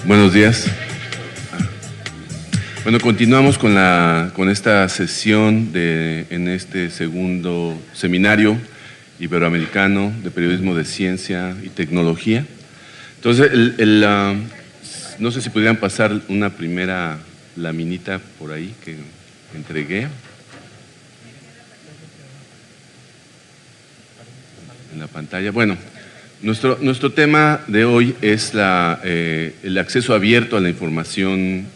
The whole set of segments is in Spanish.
Buenos días. Bueno, continuamos con esta sesión en este segundo seminario iberoamericano de periodismo de ciencia y tecnología. Entonces, no sé si pudieran pasar una primera laminita por ahí que entregué. En la pantalla. Bueno, nuestro tema de hoy es el acceso abierto a la información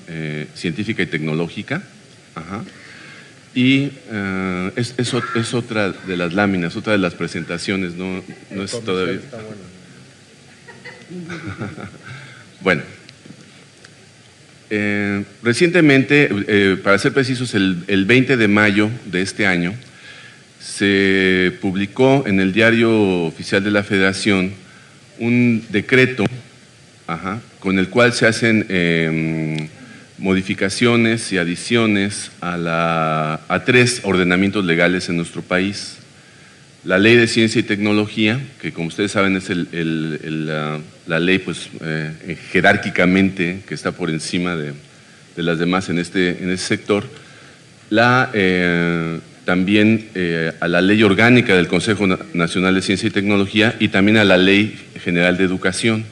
científica y tecnológica. Ajá. Y es otra de las láminas, otra de las presentaciones, no es todavía. Bueno, recientemente, para ser precisos, el 20 de mayo de este año, se publicó en el Diario Oficial de la Federación un decreto con el cual se hacen modificaciones y adiciones a 3 ordenamientos legales en nuestro país. La Ley de Ciencia y Tecnología, que como ustedes saben es la ley pues, jerárquicamente que está por encima de las demás en este sector. También a la Ley Orgánica del Consejo Nacional de Ciencia y Tecnología y también a la Ley General de Educación,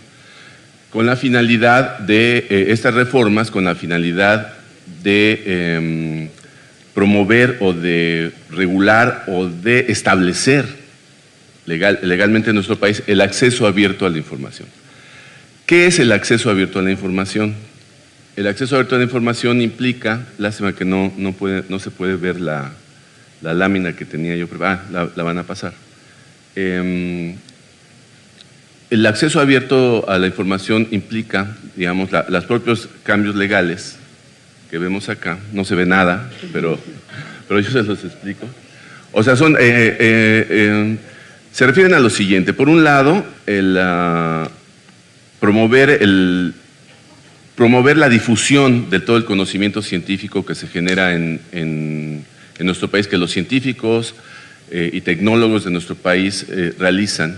con la finalidad de estas reformas, con la finalidad de promover o de regular o de establecer legalmente en nuestro país el acceso abierto a la información. ¿Qué es el acceso abierto a la información? El acceso abierto a la información implica, lástima que no se puede ver la lámina que tenía yo, la van a pasar. El acceso abierto a la información implica, digamos, los propios cambios legales que vemos acá. No se ve nada, pero yo se los explico. O sea, se refieren a lo siguiente. Por un lado, promover la difusión de todo el conocimiento científico que se genera en nuestro país, que los científicos y tecnólogos de nuestro país realizan,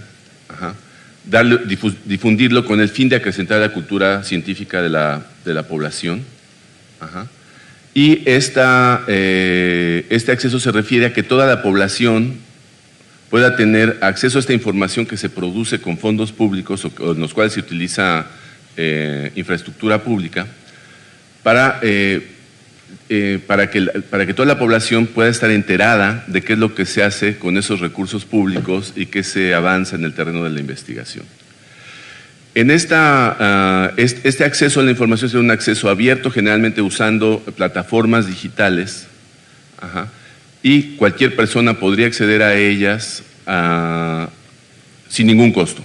difundirlo con el fin de acrecentar la cultura científica de la población. Y este acceso se refiere a que toda la población pueda tener acceso a esta información que se produce con fondos públicos o en los cuales se utiliza infraestructura pública para que toda la población pueda estar enterada de qué es lo que se hace con esos recursos públicos y qué se avanza en el terreno de la investigación. En este acceso a la información es un acceso abierto, generalmente usando plataformas digitales, y cualquier persona podría acceder a ellas sin ningún costo.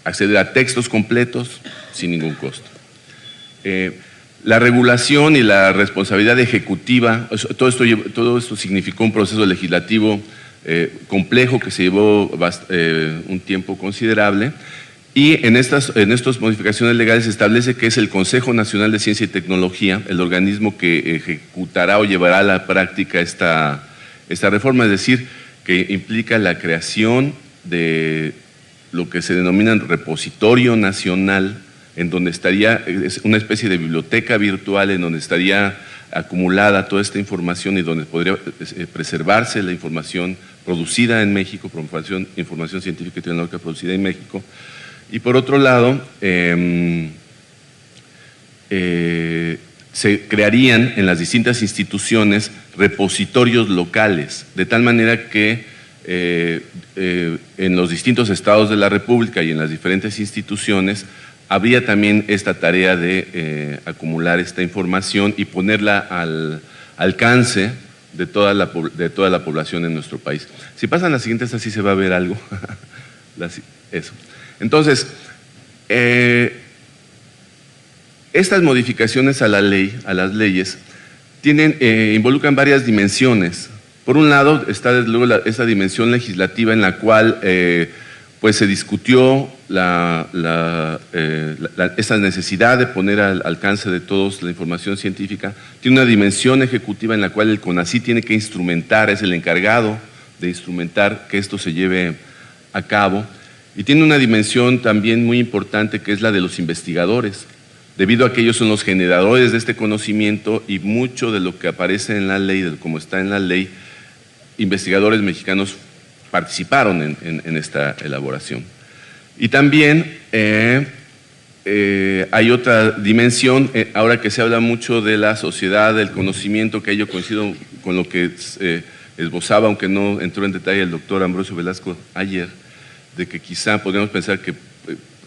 Acceder a textos completos sin ningún costo. La regulación y la responsabilidad ejecutiva, todo esto significó un proceso legislativo complejo que se llevó un tiempo considerable, y en estas modificaciones legales se establece que es el Consejo Nacional de Ciencia y Tecnología el organismo que ejecutará o llevará a la práctica esta reforma, es decir, que implica la creación de lo que se denomina repositorio nacional, en donde estaría una especie de biblioteca virtual en donde estaría acumulada toda esta información y donde podría preservarse la información producida en México, información científica y tecnológica producida en México. Y por otro lado, se crearían en las distintas instituciones repositorios locales, de tal manera que en los distintos estados de la República y en las diferentes instituciones habría también esta tarea de acumular esta información y ponerla al alcance de toda la población en nuestro país. Si pasan las siguientes, así se va a ver algo. Eso. Entonces, estas modificaciones a la ley, a las leyes, involucran varias dimensiones. Por un lado está desde luego esa dimensión legislativa en la cual pues se discutió esa necesidad de poner al alcance de todos la información científica. Tiene una dimensión ejecutiva en la cual el CONACYT tiene que instrumentar, es el encargado de instrumentar que esto se lleve a cabo. Y tiene una dimensión también muy importante que es la de los investigadores. debido a que ellos son los generadores de este conocimiento y mucho de lo que aparece en la ley, de como está en la ley, investigadores mexicanos participaron en esta elaboración. Y también hay otra dimensión, ahora que se habla mucho de la sociedad, del conocimiento, que yo coincido con lo que esbozaba, aunque no entró en detalle el doctor Ambrosio Velasco ayer, de que quizá podríamos pensar que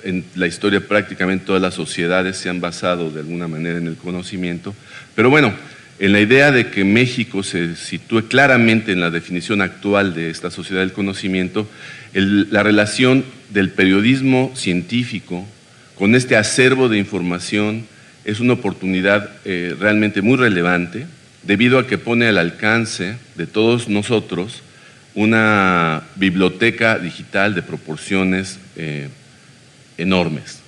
en la historia prácticamente todas las sociedades se han basado de alguna manera en el conocimiento, pero bueno, en la idea de que México se sitúe claramente en la definición actual de esta sociedad del conocimiento, la relación del periodismo científico con este acervo de información es una oportunidad realmente muy relevante, debido a que pone al alcance de todos nosotros una biblioteca digital de proporciones enormes,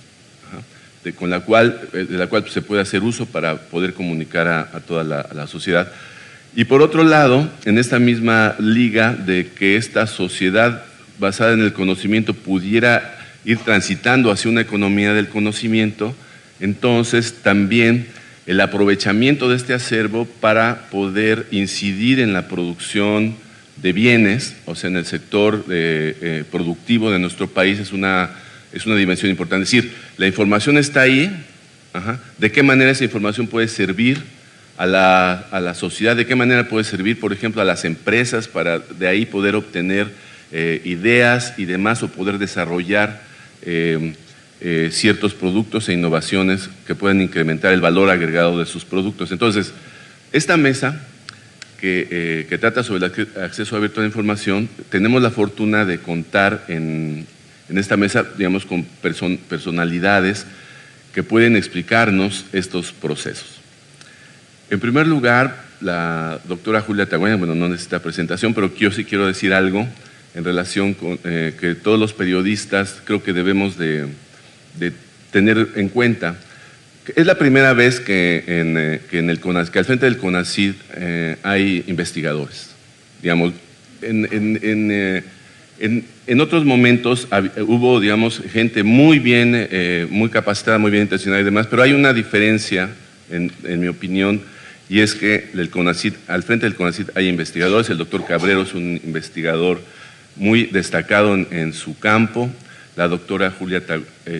de la cual se puede hacer uso para poder comunicar a toda la sociedad. Y por otro lado, en esta misma liga de que esta sociedad basada en el conocimiento pudiera ir transitando hacia una economía del conocimiento, entonces también el aprovechamiento de este acervo para poder incidir en la producción de bienes, o sea, en el sector productivo de nuestro país es una dimensión importante. Es decir, la información está ahí, ¿de qué manera esa información puede servir a la sociedad? ¿De qué manera puede servir, por ejemplo, a las empresas para de ahí poder obtener ideas y demás, o poder desarrollar ciertos productos e innovaciones que pueden incrementar el valor agregado de sus productos? Entonces, esta mesa que trata sobre el acceso abierto a la información, tenemos la fortuna de contar en esta mesa, digamos, con personalidades que pueden explicarnos estos procesos. En primer lugar, la doctora Julia Tagüeña, bueno, no necesita presentación, pero yo sí quiero decir algo en relación con que todos los periodistas creo que debemos de tener en cuenta. Es la primera vez que que al frente del CONACYT hay investigadores. Digamos, en otros momentos hubo, digamos, gente muy bien, muy capacitada, muy bien intencionada y demás, pero hay una diferencia, en mi opinión, y es que al frente del CONACYT hay investigadores. El doctor Cabrero es un investigador muy destacado en su campo. La doctora Julia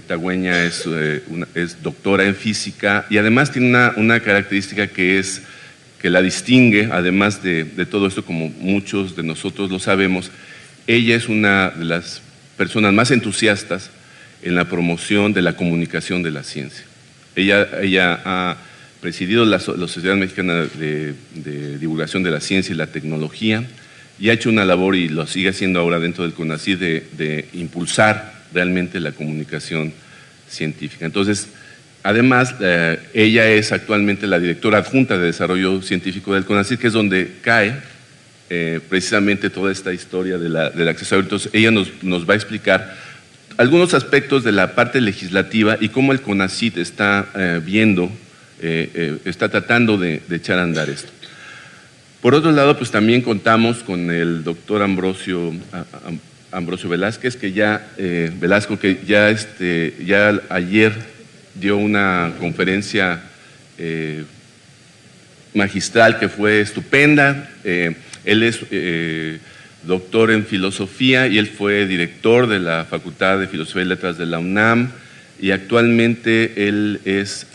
Tagüeña es doctora en física y además tiene una característica que la distingue, además de todo esto, como muchos de nosotros lo sabemos. Ella es una de las personas más entusiastas en la promoción de la comunicación de la ciencia. Ella ha presidido la Sociedad Mexicana de Divulgación de la Ciencia y la Tecnología y ha hecho una labor, y lo sigue haciendo ahora dentro del CONACYT, de impulsar realmente la comunicación científica. Entonces, además, ella es actualmente la directora adjunta de Desarrollo Científico del CONACYT, que es donde cae precisamente toda esta historia del acceso abierto. Entonces, ella nos va a explicar algunos aspectos de la parte legislativa y cómo el CONACYT está está tratando de echar a andar esto. Por otro lado, pues también contamos con el doctor Ambrosio Velázquez, Velasco, que ya ayer dio una conferencia magistral que fue estupenda. Él es doctor en filosofía y él fue director de la Facultad de Filosofía y Letras de la UNAM, y actualmente él es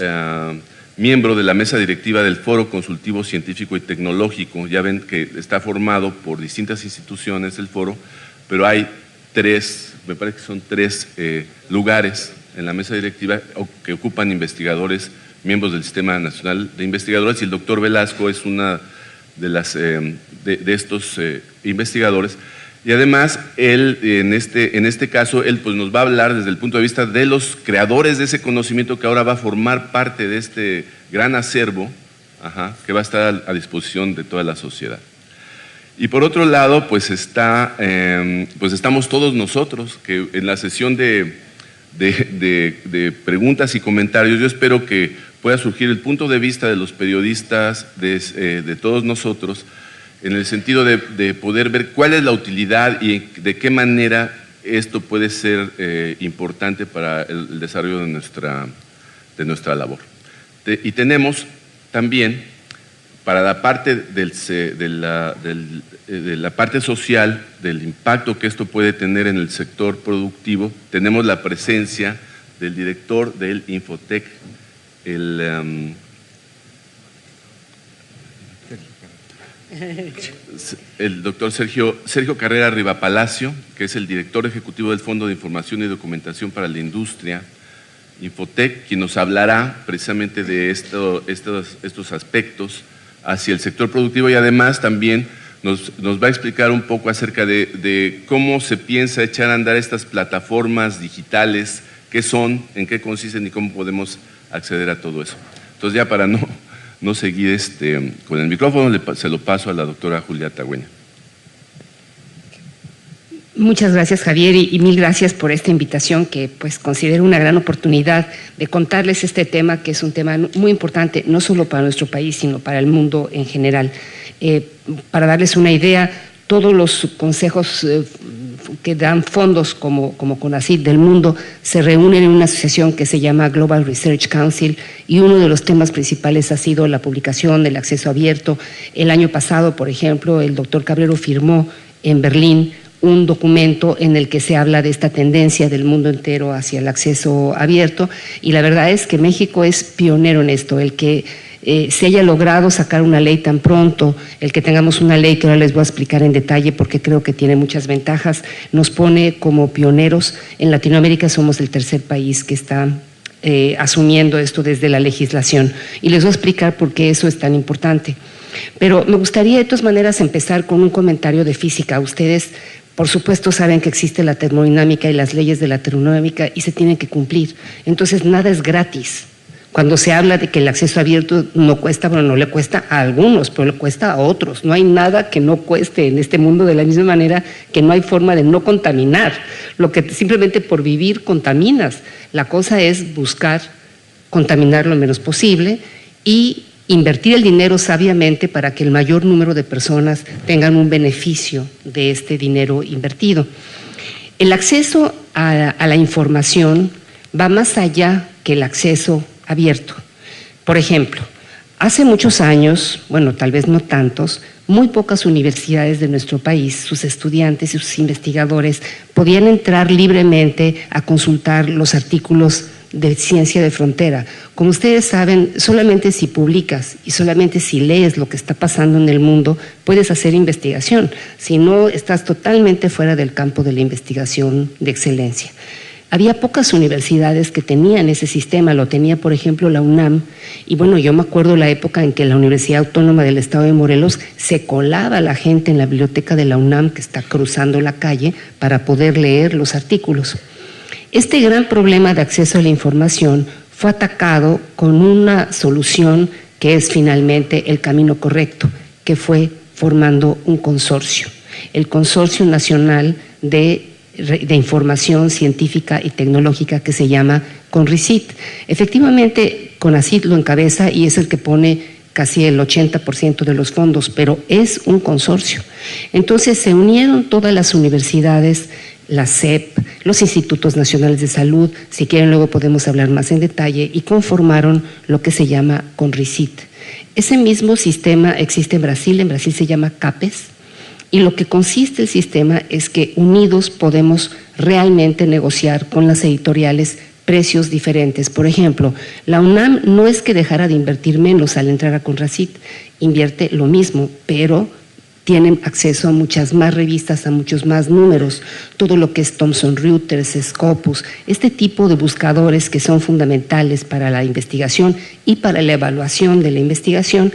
miembro de la mesa directiva del Foro Consultivo Científico y Tecnológico. Ya ven que está formado por distintas instituciones el foro, pero hay me parece que son tres lugares en la mesa directiva que ocupan investigadores, miembros del Sistema Nacional de Investigadores, y el doctor Velasco es una de estos investigadores. Y además, él, en este caso, él pues nos va a hablar desde el punto de vista de los creadores de ese conocimiento que ahora va a formar parte de este gran acervo, que va a estar a disposición de toda la sociedad. Y por otro lado, pues estamos todos nosotros, que en la sesión de preguntas y comentarios, yo espero que pueda surgir el punto de vista de los periodistas, de todos nosotros, en el sentido de poder ver cuál es la utilidad y de qué manera esto puede ser importante para el desarrollo de nuestra labor. Y tenemos también, para la parte de la parte social, del impacto que esto puede tener en el sector productivo, tenemos la presencia del director del Infotec, el doctor Sergio Carrera Rivapalacio, que es el director ejecutivo del Fondo de Información y Documentación para la Industria, Infotec, quien nos hablará precisamente de estos aspectos hacia el sector productivo, y además también nos va a explicar un poco acerca de cómo se piensa echar a andar estas plataformas digitales, qué son, en qué consisten y cómo podemos acceder a todo eso. Entonces, ya para no seguir con el micrófono, se lo paso a la doctora Julia Tagüeña. Muchas gracias, Javier, y mil gracias por esta invitación que pues considero una gran oportunidad de contarles este tema, que es un tema muy importante, no solo para nuestro país, sino para el mundo en general. Para darles una idea, todos los consejos que dan fondos como CONACYT del mundo se reúnen en una asociación que se llama Global Research Council, y uno de los temas principales ha sido la publicación del acceso abierto. El año pasado, por ejemplo, el doctor Cabrero firmó en Berlín un documento en el que se habla de esta tendencia del mundo entero hacia el acceso abierto, y la verdad es que México es pionero en esto. El que se haya logrado sacar una ley tan pronto, el que tengamos una ley que ahora les voy a explicar en detalle porque creo que tiene muchas ventajas, nos pone como pioneros. En Latinoamérica somos el tercer país que está asumiendo esto desde la legislación, y les voy a explicar por qué eso es tan importante. Pero me gustaría de todas maneras empezar con un comentario de física. Ustedes, por supuesto, saben que existe la termodinámica y las leyes de la termodinámica y se tienen que cumplir. Entonces, nada es gratis. Cuando se habla de que el acceso abierto no cuesta, bueno, no le cuesta a algunos, pero le cuesta a otros. No hay nada que no cueste en este mundo, de la misma manera que no hay forma de no contaminar. Lo que simplemente por vivir contaminas. La cosa es buscar contaminar lo menos posible y invertir el dinero sabiamente para que el mayor número de personas tengan un beneficio de este dinero invertido. El acceso a la información va más allá que el acceso abierto. Por ejemplo, hace muchos años, bueno, tal vez no tantos, muy pocas universidades de nuestro país, sus estudiantes y sus investigadores podían entrar libremente a consultar los artículos de ciencia de frontera. Como ustedes saben, solamente si publicas y solamente si lees lo que está pasando en el mundo, puedes hacer investigación. Si no, estás totalmente fuera del campo de la investigación de excelencia. Había pocas universidades que tenían ese sistema. Lo tenía, por ejemplo, la UNAM, y bueno, yo me acuerdo la época en que la Universidad Autónoma del Estado de Morelos se colaba la gente en la biblioteca de la UNAM, que está cruzando la calle, para poder leer los artículos. Este gran problema de acceso a la información fue atacado con una solución que es finalmente el camino correcto, que fue formando un consorcio, el Consorcio Nacional de Información Científica y Tecnológica, que se llama CONRICYT. Efectivamente, CONACYT lo encabeza y es el que pone casi el 80% de los fondos, pero es un consorcio. Entonces se unieron todas las universidades, la SEP, los institutos nacionales de salud, si quieren luego podemos hablar más en detalle, y conformaron lo que se llama CONRICYT. Ese mismo sistema existe en Brasil se llama CAPES, y lo que consiste el sistema es que unidos podemos realmente negociar con las editoriales precios diferentes. Por ejemplo, la UNAM no es que dejara de invertir menos al entrar a CONRICYT, invierte lo mismo, pero tienen acceso a muchas más revistas, a muchos más números, todo lo que es Thomson Reuters, Scopus, este tipo de buscadores que son fundamentales para la investigación y para la evaluación de la investigación,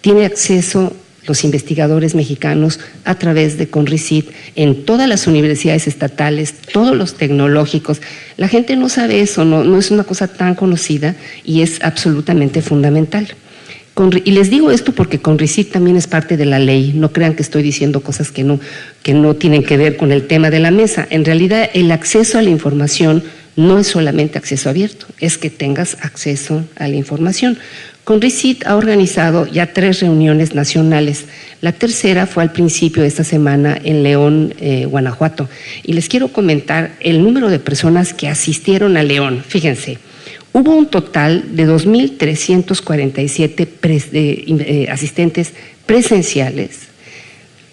tiene acceso los investigadores mexicanos a través de CONRICYT en todas las universidades estatales, todos los tecnológicos. La gente no sabe eso, no es una cosa tan conocida y es absolutamente fundamental. Y les digo esto porque CONRICYT también es parte de la ley. No crean que estoy diciendo cosas que no tienen que ver con el tema de la mesa. En realidad, el acceso a la información no es solamente acceso abierto, es que tengas acceso a la información. CONRICYT ha organizado ya 3 reuniones nacionales. La tercera fue al principio de esta semana en León, Guanajuato. Y les quiero comentar el número de personas que asistieron a León. Fíjense, Hubo un total de 2.347 asistentes presenciales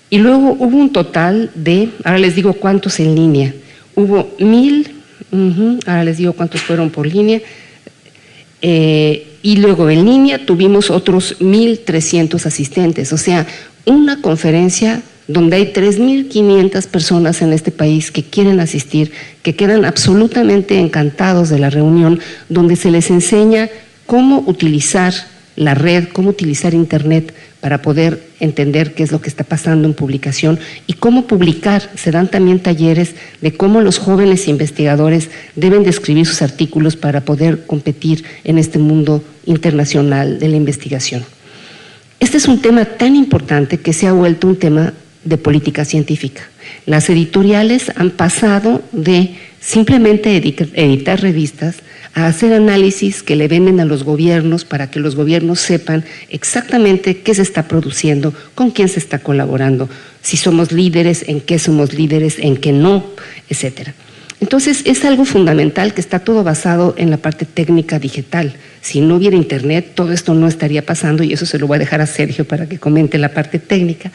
y luego hubo un total de, ahora les digo cuántos en línea, hubo 1.000, ahora les digo cuántos fueron por línea, y luego en línea tuvimos otros 1.300 asistentes, o sea, una conferencia donde hay 3.500 personas en este país que quieren asistir, que quedan absolutamente encantados de la reunión, donde se les enseña cómo utilizar la red, cómo utilizar Internet para poder entender qué es lo que está pasando en publicación y cómo publicar. Se dan también talleres de cómo los jóvenes investigadores deben de escribir sus artículos para poder competir en este mundo internacional de la investigación. Este es un tema tan importante que se ha vuelto un tema de política científica. Las editoriales han pasado de simplemente editar revistas a hacer análisis que le venden a los gobiernos para que los gobiernos sepan exactamente qué se está produciendo, con quién se está colaborando, si somos líderes, en qué somos líderes, en qué no, etcétera. Entonces, es algo fundamental que está todo basado en la parte técnica digital. Si no hubiera Internet, todo esto no estaría pasando y eso se lo voy a dejar a Sergio para que comente la parte técnica.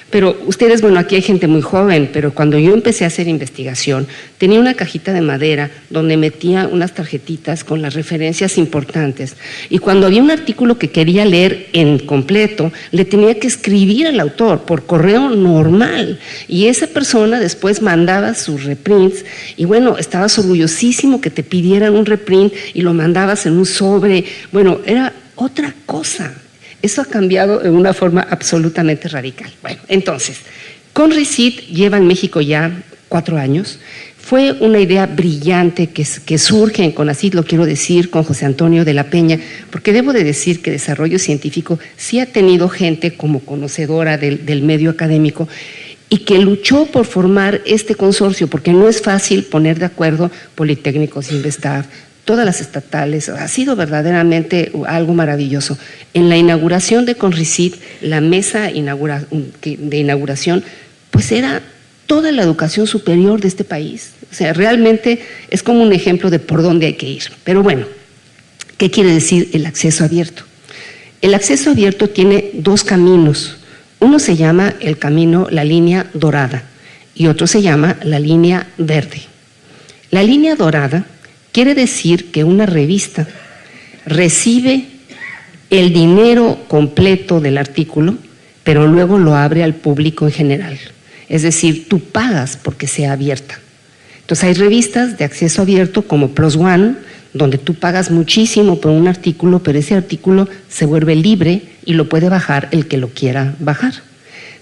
Pero ustedes, bueno, aquí hay gente muy joven, pero cuando yo empecé a hacer investigación, tenía una cajita de madera donde metía unas tarjetitas con las referencias importantes. Y cuando había un artículo que quería leer en completo, le tenía que escribir al autor por correo normal. Y esa persona después mandaba sus reprints y bueno, estabas orgullosísimo que te pidieran un reprint y lo mandabas en un sobre. Bueno, era otra cosa. Eso ha cambiado de una forma absolutamente radical. Bueno, entonces, CONRICIT lleva en México ya 4 años. Fue una idea brillante que surge en CONACYT, lo quiero decir, con José Antonio de la Peña, porque debo de decir que desarrollo científico sí ha tenido gente como conocedora del medio académico y que luchó por formar este consorcio, porque no es fácil poner de acuerdo Politécnicos, Investav, todas las estatales. Ha sido verdaderamente algo maravilloso. En la inauguración de CONRICIT, la mesa de inauguración, pues era toda la educación superior de este país. O sea, realmente es como un ejemplo de por dónde hay que ir. Pero bueno, ¿qué quiere decir el acceso abierto? El acceso abierto tiene 2 caminos. Uno se llama el camino, la línea dorada, y otro se llama la línea verde. La línea dorada quiere decir que una revista recibe el dinero completo del artículo, pero luego lo abre al público en general. Es decir, tú pagas porque sea abierta. Entonces hay revistas de acceso abierto como PLOS ONE, donde tú pagas muchísimo por un artículo, pero ese artículo se vuelve libre y lo puede bajar el que lo quiera bajar.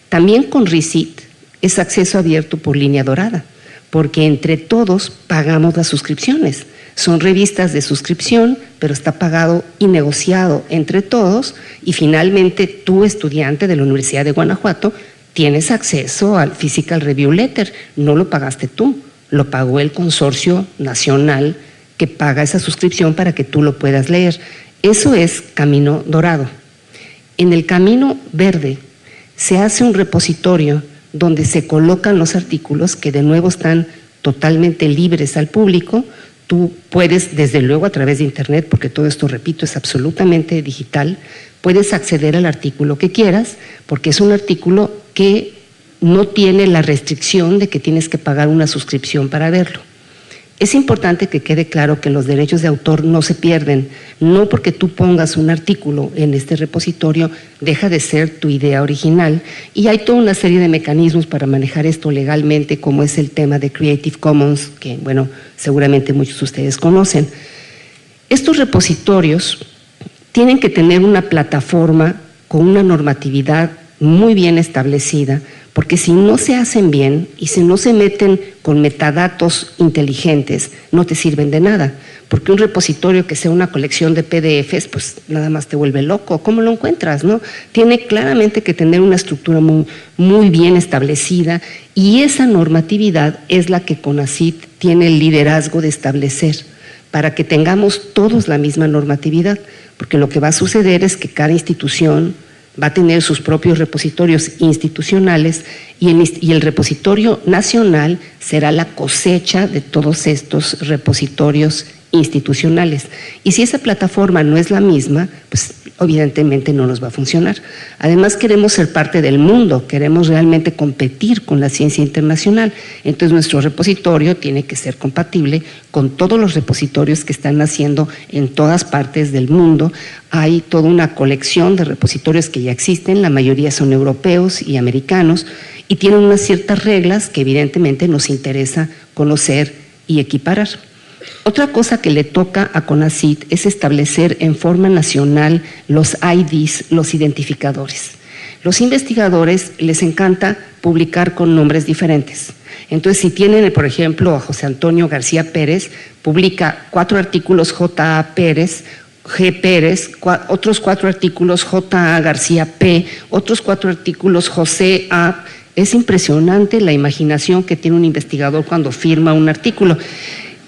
También CONRICIT es acceso abierto por línea dorada, porque entre todos pagamos las suscripciones. Son revistas de suscripción, pero está pagado y negociado entre todos y finalmente tú, estudiante de la Universidad de Guanajuato, tienes acceso al Physical Review Letter. No lo pagaste tú, lo pagó el consorcio nacional que paga esa suscripción para que tú lo puedas leer. Eso es camino dorado. En el camino verde se hace un repositorio donde se colocan los artículos que de nuevo están totalmente libres al público. Tú puedes, desde luego a través de Internet, porque todo esto, repito, es absolutamente digital, puedes acceder al artículo que quieras, porque es un artículo que no tiene la restricción de que tienes que pagar una suscripción para verlo. Es importante que quede claro que los derechos de autor no se pierden. No porque tú pongas un artículo en este repositorio deja de ser tu idea original, y hay toda una serie de mecanismos para manejar esto legalmente, como es el tema de Creative Commons, que bueno, seguramente muchos de ustedes conocen. Estos repositorios tienen que tener una plataforma con una normatividad muy bien establecida, porque si no se hacen bien y si no se meten con metadatos inteligentes, no te sirven de nada, porque un repositorio que sea una colección de PDFs, pues nada más te vuelve loco. ¿Cómo lo encuentras, no? Tiene claramente que tener una estructura muy bien establecida, y esa normatividad es la que CONACYT tiene el liderazgo de establecer, para que tengamos todos la misma normatividad, porque lo que va a suceder es que cada institución va a tener sus propios repositorios institucionales y el repositorio nacional será la cosecha de todos estos repositorios institucionales. Y si esa plataforma no es la misma, pues evidentemente no nos va a funcionar. Además, queremos ser parte del mundo, queremos realmente competir con la ciencia internacional. Entonces, nuestro repositorio tiene que ser compatible con todos los repositorios que están naciendo en todas partes del mundo. Hay toda una colección de repositorios que ya existen, la mayoría son europeos y americanos, y tienen unas ciertas reglas que evidentemente nos interesa conocer y equiparar. Otra cosa que le toca a CONACYT es establecer en forma nacional los IDs, los identificadores. Los investigadores les encanta publicar con nombres diferentes. Entonces, si tienen, por ejemplo, a José Antonio García Pérez, publica 4 artículos J.A. Pérez, G. Pérez, otros 4 artículos J.A. García P., otros 4 artículos José A. Es impresionante la imaginación que tiene un investigador cuando firma un artículo.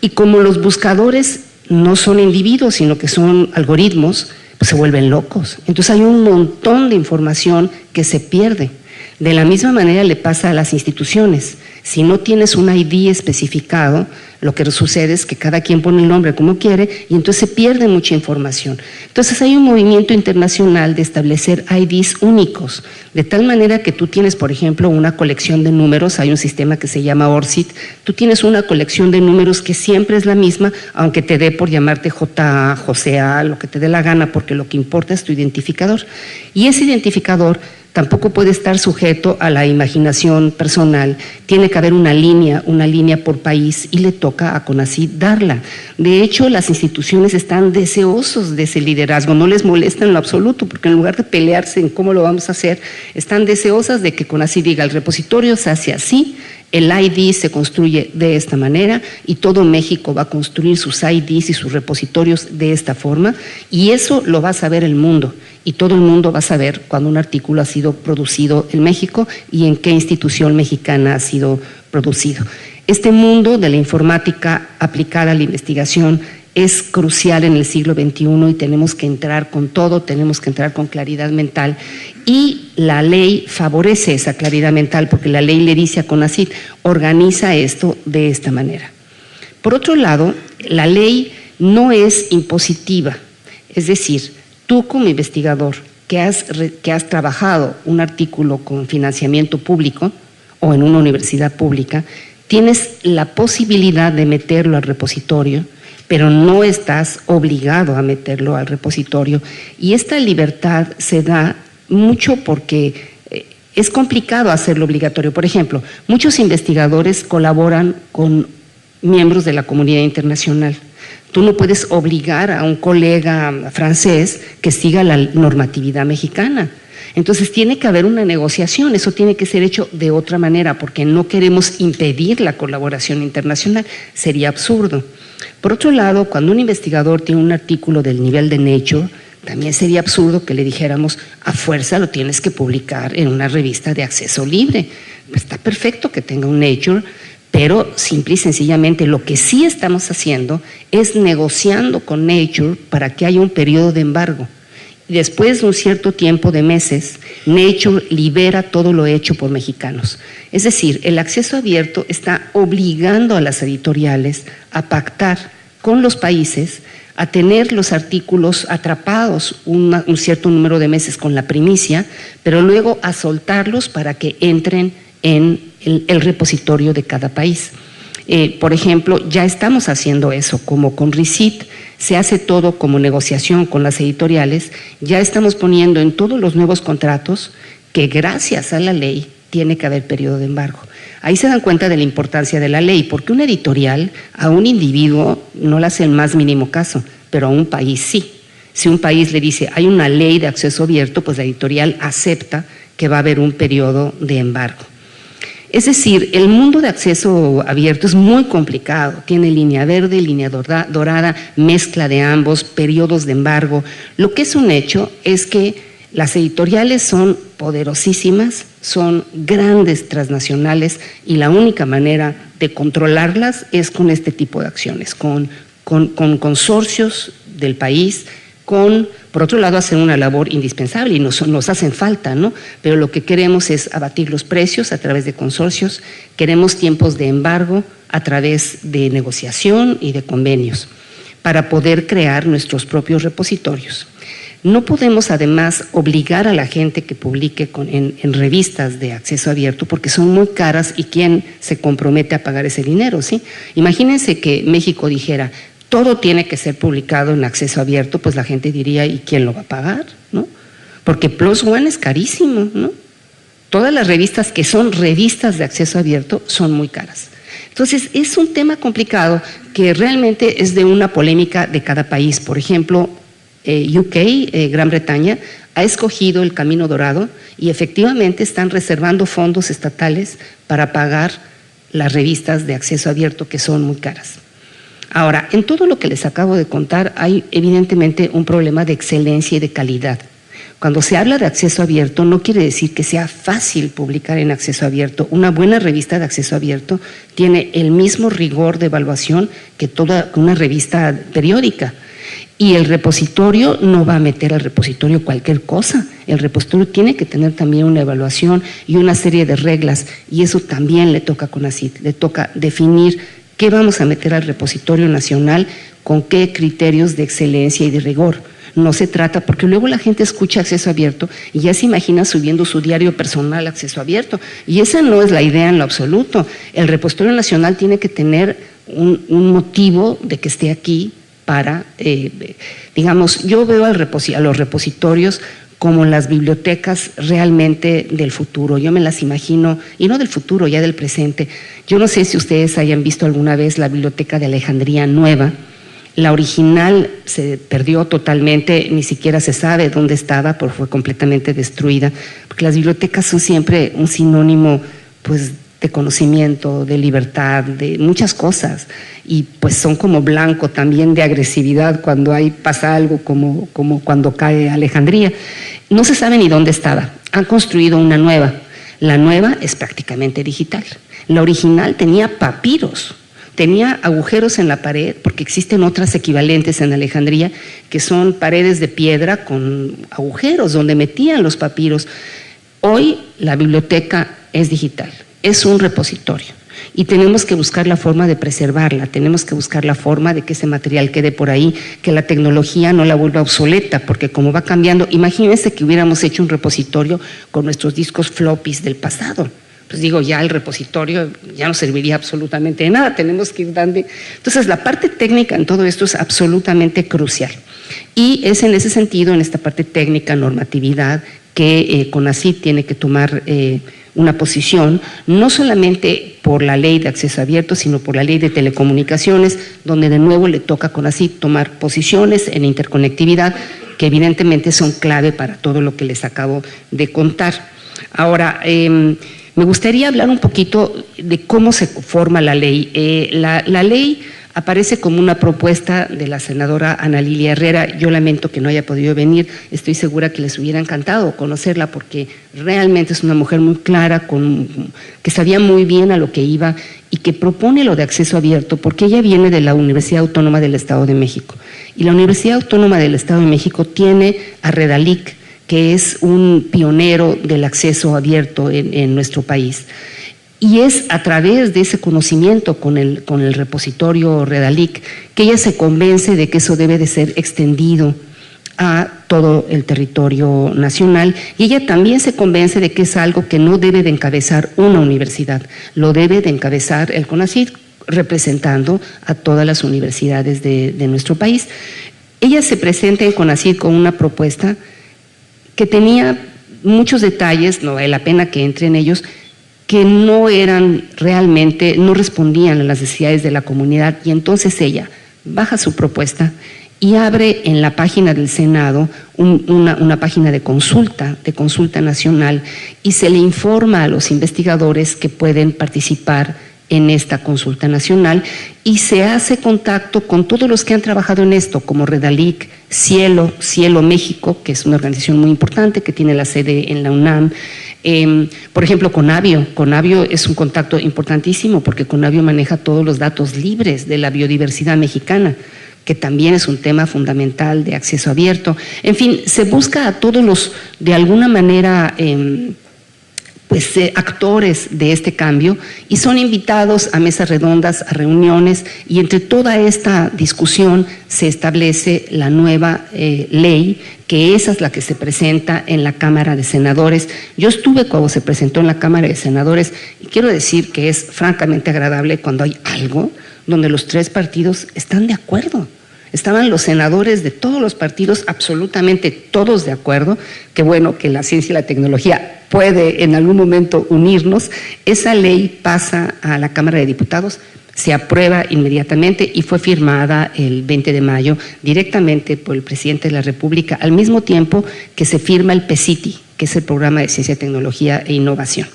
Y como los buscadores no son individuos, sino que son algoritmos, pues se vuelven locos. Entonces hay un montón de información que se pierde. De la misma manera le pasa a las instituciones. Si no tienes un ID especificado, lo que sucede es que cada quien pone el nombre como quiere y entonces se pierde mucha información. Entonces hay un movimiento internacional de establecer IDs únicos, de tal manera que tú tienes, por ejemplo, una colección de números, hay un sistema que se llama ORCID, tú tienes una colección de números que siempre es la misma, aunque te dé por llamarte JA, José lo que te dé la gana, porque lo que importa es tu identificador. Y ese identificador tampoco puede estar sujeto a la imaginación personal, tiene que haber una línea por país y le toca a CONACYT darla. De hecho, las instituciones están deseosos de ese liderazgo, no les molesta en lo absoluto, porque en lugar de pelearse en cómo lo vamos a hacer, están deseosas de que CONACYT diga, el repositorio se hace así, el ID se construye de esta manera y todo México va a construir sus IDs y sus repositorios de esta forma, y eso lo va a saber el mundo. Y todo el mundo va a saber cuando un artículo ha sido producido en México y en qué institución mexicana ha sido producido. Este mundo de la informática aplicada a la investigación es crucial en el siglo XXI y tenemos que entrar con todo, tenemos que entrar con claridad mental, y la ley favorece esa claridad mental porque la ley le dice a CONACYT, organiza esto de esta manera. Por otro lado, la ley no es impositiva, es decir, tú como investigador que has trabajado un artículo con financiamiento público o en una universidad pública, tienes la posibilidad de meterlo al repositorio, pero no estás obligado a meterlo al repositorio. Y esta libertad se da mucho porque es complicado hacerlo obligatorio. Por ejemplo, muchos investigadores colaboran con miembros de la comunidad internacional. Tú no puedes obligar a un colega francés que siga la normatividad mexicana. Entonces tiene que haber una negociación, eso tiene que ser hecho de otra manera, porque no queremos impedir la colaboración internacional, sería absurdo. Por otro lado, cuando un investigador tiene un artículo del nivel de Nature, también sería absurdo que le dijéramos, a fuerza lo tienes que publicar en una revista de acceso libre. Está perfecto que tenga un Nature, pero simple y sencillamente lo que sí estamos haciendo es negociando con Nature para que haya un periodo de embargo. Y después de un cierto tiempo de meses, Nature libera todo lo hecho por mexicanos. Es decir, el acceso abierto está obligando a las editoriales a pactar con los países, a tener los artículos atrapados un cierto número de meses con la primicia, pero luego a soltarlos para que entren en el repositorio de cada país. Por ejemplo, ya estamos haciendo eso, como con RICIT se hace todo como negociación con las editoriales, ya estamos poniendo en todos los nuevos contratos que gracias a la ley tiene que haber periodo de embargo. Ahí se dan cuenta de la importancia de la ley, porque una editorial a un individuo no le hace el más mínimo caso, pero a un país sí. Si un país le dice hay una ley de acceso abierto, pues la editorial acepta que va a haber un periodo de embargo. Es decir, el mundo de acceso abierto es muy complicado, tiene línea verde, línea dorada, mezcla de ambos, periodos de embargo. Lo que es un hecho es que las editoriales son poderosísimas, son grandes transnacionales y la única manera de controlarlas es con este tipo de acciones, con consorcios del país, por otro lado, hacen una labor indispensable y nos hacen falta, ¿no? Pero lo que queremos es abatir los precios a través de consorcios, queremos tiempos de embargo a través de negociación y de convenios. para poder crear nuestros propios repositorios. No podemos además obligar a la gente que publique en revistas de acceso abierto porque son muy caras y ¿quién se compromete a pagar ese dinero? ¿Sí? Imagínense que México dijera, todo tiene que ser publicado en acceso abierto, pues la gente diría, ¿y quién lo va a pagar? ¿No? Porque PLOS ONE es carísimo, ¿no? Todas las revistas que son revistas de acceso abierto son muy caras. Entonces, es un tema complicado que realmente es de una polémica de cada país. Por ejemplo, UK, Gran Bretaña, ha escogido el camino dorado y efectivamente están reservando fondos estatales para pagar las revistas de acceso abierto que son muy caras. Ahora, en todo lo que les acabo de contar hay evidentemente un problema de excelencia y de calidad. Cuando se habla de acceso abierto no quiere decir que sea fácil publicar en acceso abierto. Una buena revista de acceso abierto tiene el mismo rigor de evaluación que toda una revista periódica. Y el repositorio no va a meter al repositorio cualquier cosa. El repositorio tiene que tener también una evaluación y una serie de reglas, y eso también le toca a CONACYT. Le toca definir qué vamos a meter al repositorio nacional, con qué criterios de excelencia y de rigor. No se trata, porque luego la gente escucha acceso abierto y ya se imagina subiendo su diario personal a acceso abierto, y esa no es la idea en lo absoluto. El repositorio nacional tiene que tener un motivo de que esté aquí para, digamos, yo veo a los repositorios como las bibliotecas realmente del futuro. Yo me las imagino, y no del futuro, ya del presente. Yo no sé si ustedes hayan visto alguna vez la Biblioteca de Alejandría Nueva. La original se perdió totalmente, ni siquiera se sabe dónde estaba, porque fue completamente destruida, porque las bibliotecas son siempre un sinónimo, pues, de conocimiento, de libertad, de muchas cosas, y pues son como blanco también de agresividad cuando pasa algo como cuando cae Alejandría. No se sabe ni dónde estaba. Han construido una nueva. La nueva es prácticamente digital. La original tenía papiros, tenía agujeros en la pared, porque existen otras equivalentes en Alejandría que son paredes de piedra con agujeros donde metían los papiros. Hoy la biblioteca es digital. Es un repositorio y tenemos que buscar la forma de preservarla, tenemos que buscar la forma de que ese material quede por ahí, que la tecnología no la vuelva obsoleta, porque como va cambiando, imagínense que hubiéramos hecho un repositorio con nuestros discos floppies del pasado. Pues digo, ya el repositorio ya no serviría absolutamente de nada, tenemos que ir dando. Entonces, la parte técnica en todo esto es absolutamente crucial. Y es en ese sentido, en esta parte técnica, normatividad, que CONACYT tiene que tomar una posición, no solamente por la ley de acceso abierto, sino por la ley de telecomunicaciones, donde de nuevo le toca a CONACYT tomar posiciones en interconectividad, que evidentemente son clave para todo lo que les acabo de contar. Ahora, me gustaría hablar un poquito de cómo se forma la ley. La ley aparece como una propuesta de la senadora Ana Lilia Herrera. Yo lamento que no haya podido venir, estoy segura que les hubiera encantado conocerla porque realmente es una mujer muy clara, que sabía muy bien a lo que iba y que propone lo de acceso abierto porque ella viene de la Universidad Autónoma del Estado de México. Y la Universidad Autónoma del Estado de México tiene a Redalic, que es un pionero del acceso abierto en nuestro país. Y es a través de ese conocimiento con el repositorio Redalic que ella se convence de que eso debe de ser extendido a todo el territorio nacional, y ella también se convence de que es algo que no debe de encabezar una universidad, lo debe de encabezar el CONACYT representando a todas las universidades de nuestro país. Ella se presenta en CONACYT con una propuesta que tenía muchos detalles, no vale la pena que entre en ellos, que no eran realmente, no respondían a las necesidades de la comunidad, y entonces ella baja su propuesta y abre en la página del Senado una página de consulta nacional, y se le informa a los investigadores que pueden participar en esta consulta nacional, y se hace contacto con todos los que han trabajado en esto, como Redalic, Cielo México, que es una organización muy importante que tiene la sede en la UNAM. Por ejemplo, Conavio es un contacto importantísimo porque Conavio maneja todos los datos libres de la biodiversidad mexicana, que también es un tema fundamental de acceso abierto. En fin, se busca a todos los, de alguna manera, actores de este cambio y son invitados a mesas redondas, a reuniones, y entre toda esta discusión se establece la nueva ley, que esa es la que se presenta en la Cámara de Senadores. Yo estuve cuando se presentó en la Cámara de Senadores y quiero decir que es francamente agradable cuando hay algo donde los tres partidos están de acuerdo. Estaban los senadores de todos los partidos, absolutamente todos de acuerdo, que bueno, que la ciencia y la tecnología puede en algún momento unirnos. Esa ley pasa a la Cámara de Diputados, se aprueba inmediatamente y fue firmada el 20 de mayo directamente por el presidente de la República, al mismo tiempo que se firma el PCITI, que es el Programa de Ciencia, Tecnología e Innovación.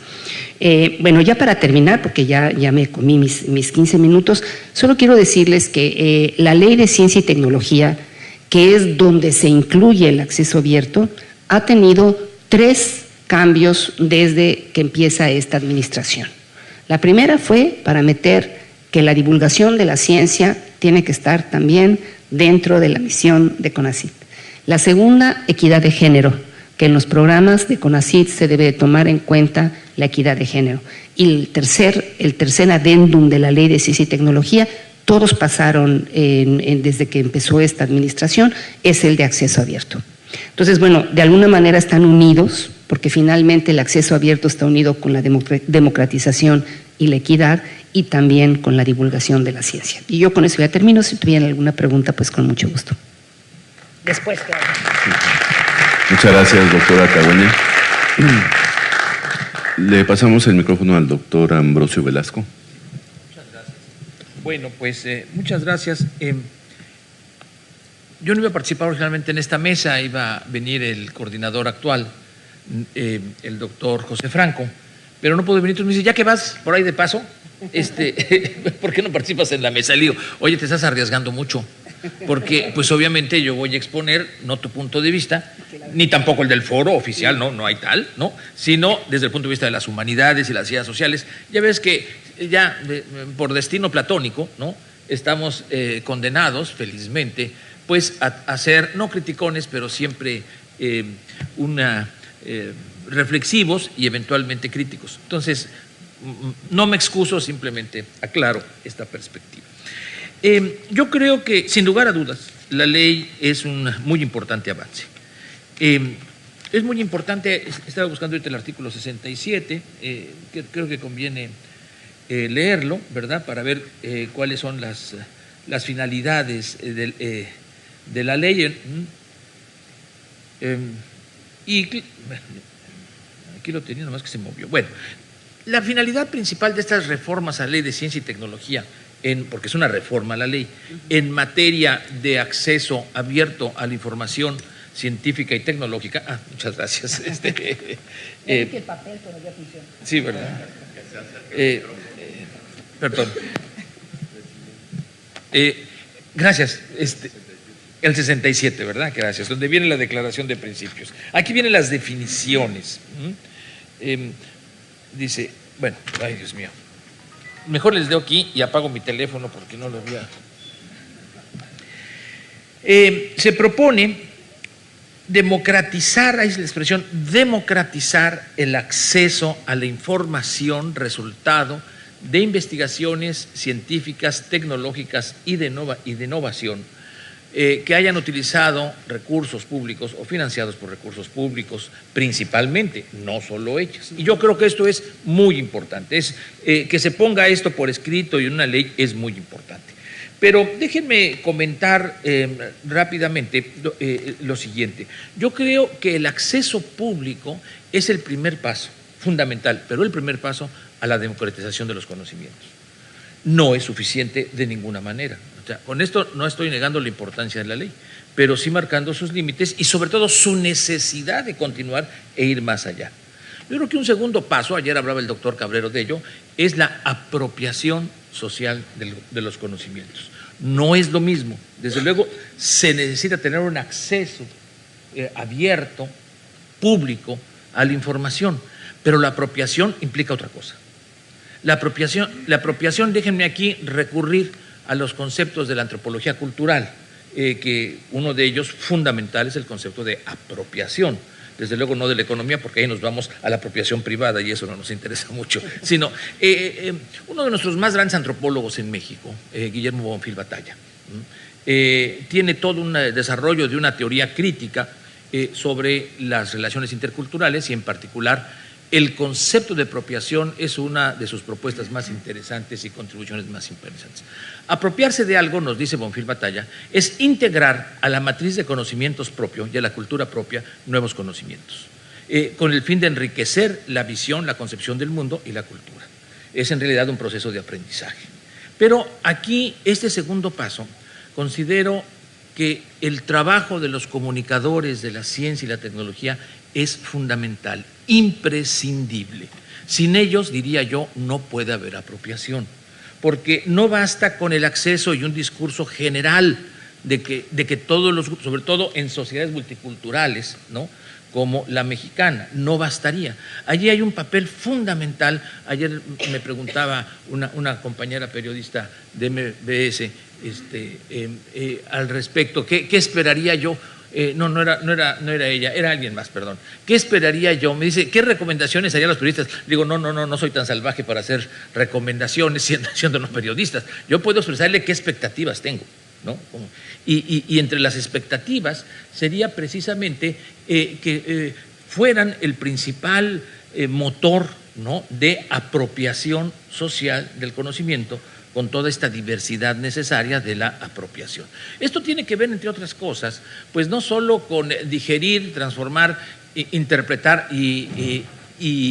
Bueno, ya para terminar, porque ya me comí mis 15 minutos, solo quiero decirles que la Ley de Ciencia y Tecnología, que es donde se incluye el acceso abierto, ha tenido 3 cambios desde que empieza esta administración. La primera fue para meter que la divulgación de la ciencia tiene que estar también dentro de la misión de CONACYT. La segunda, equidad de género, que en los programas de CONACYT se debe tomar en cuenta la equidad de género. Y el tercer adendum de la Ley de Ciencia y Tecnología, todos pasaron desde que empezó esta administración, es el de acceso abierto. Entonces, bueno, de alguna manera están unidos, porque finalmente el acceso abierto está unido con la democratización y la equidad, y también con la divulgación de la ciencia. Y yo con eso ya termino. Si tuvieran alguna pregunta, pues con mucho gusto. Después. Muchas gracias, doctora Cagüeña. Le pasamos el micrófono al doctor Ambrosio Velasco. Muchas gracias. Bueno, pues muchas gracias. Yo no iba a participar originalmente en esta mesa, iba a venir el coordinador actual, el doctor José Franco, pero no pudo venir. Entonces me dice, ya que vas por ahí de paso, ¿por qué no participas en la mesa? Le digo, oye, te estás arriesgando mucho, porque pues obviamente yo voy a exponer no tu punto de vista, ni tampoco el del foro oficial, no hay tal, ¿no? Sino desde el punto de vista de las humanidades y las ciencias sociales. Ya ves que ya por destino platónico, ¿no? Estamos condenados, felizmente, pues a ser, no criticones, pero siempre reflexivos y eventualmente críticos. Entonces, no me excuso, simplemente aclaro esta perspectiva. Yo creo que, sin lugar a dudas, la ley es un muy importante avance. Es muy importante, estaba buscando ahorita el artículo 67, que creo que conviene leerlo, ¿verdad?, para ver cuáles son las finalidades de la ley. Y aquí lo tenía, nomás que se movió. Bueno, la finalidad principal de estas reformas a la Ley de Ciencia y Tecnología, porque es una reforma a la ley, en materia de acceso abierto a la información científica y tecnológica. Muchas gracias. Que el papel todavía funciona. Sí, ¿verdad? Perdón. Gracias. El 67, ¿verdad? Gracias. Donde viene la declaración de principios. Aquí vienen las definiciones. Dice, bueno, ay Dios mío. Mejor les leo aquí y apago mi teléfono porque no lo había. Se propone democratizar, ahí es la expresión, democratizar el acceso a la información resultado de investigaciones científicas, tecnológicas y de innovación que hayan utilizado recursos públicos o financiados por recursos públicos principalmente, no solo ellas. Y yo creo que esto es muy importante, que se ponga esto por escrito y en una ley es muy importante. Pero déjenme comentar rápidamente lo siguiente. Yo creo que el acceso público es el primer paso, fundamental, pero el primer paso a la democratización de los conocimientos. No es suficiente de ninguna manera. O sea, con esto no estoy negando la importancia de la ley, pero sí marcando sus límites y sobre todo su necesidad de continuar e ir más allá. Yo creo que un segundo paso, ayer hablaba el doctor Cabrero de ello, es la apropiación social de los conocimientos. No es lo mismo. Desde luego se necesita tener un acceso abierto, público, a la información, pero la apropiación implica otra cosa. La apropiación, déjenme aquí recurrir a los conceptos de la antropología cultural, que uno de ellos fundamental es el concepto de apropiación. desde luego no de la economía, porque ahí nos vamos a la apropiación privada y eso no nos interesa mucho, sino uno de nuestros más grandes antropólogos en México, Guillermo Bonfil Batalla, tiene todo un desarrollo de una teoría crítica sobre las relaciones interculturales y en particular el concepto de apropiación es una de sus propuestas más interesantes y contribuciones más interesantes. Apropiarse de algo, nos dice Bonfil Batalla, es integrar a la matriz de conocimientos propio y a la cultura propia nuevos conocimientos, con el fin de enriquecer la visión, la concepción del mundo y la cultura. Es en realidad un proceso de aprendizaje. Pero aquí, este segundo paso, considero que el trabajo de los comunicadores de la ciencia y la tecnología es fundamental, imprescindible. Sin ellos, diría yo, no puede haber apropiación, porque no basta con el acceso y un discurso general de que todos los grupos, sobre todo en sociedades multiculturales, ¿no?, como la mexicana, no bastaría. Allí hay un papel fundamental. Ayer me preguntaba una compañera periodista de MBS al respecto, ¿qué esperaría yo? No era ella, era alguien más, perdón. ¿Qué esperaría yo? Me dice, ¿qué recomendaciones harían los periodistas? Digo, no soy tan salvaje para hacer recomendaciones siendo no periodistas. Yo puedo expresarle qué expectativas tengo, ¿no? Y entre las expectativas sería precisamente que fueran el principal motor, ¿no?, de apropiación social del conocimiento, con toda esta diversidad necesaria de la apropiación. Esto tiene que ver, entre otras cosas, pues no solo con digerir, transformar, interpretar y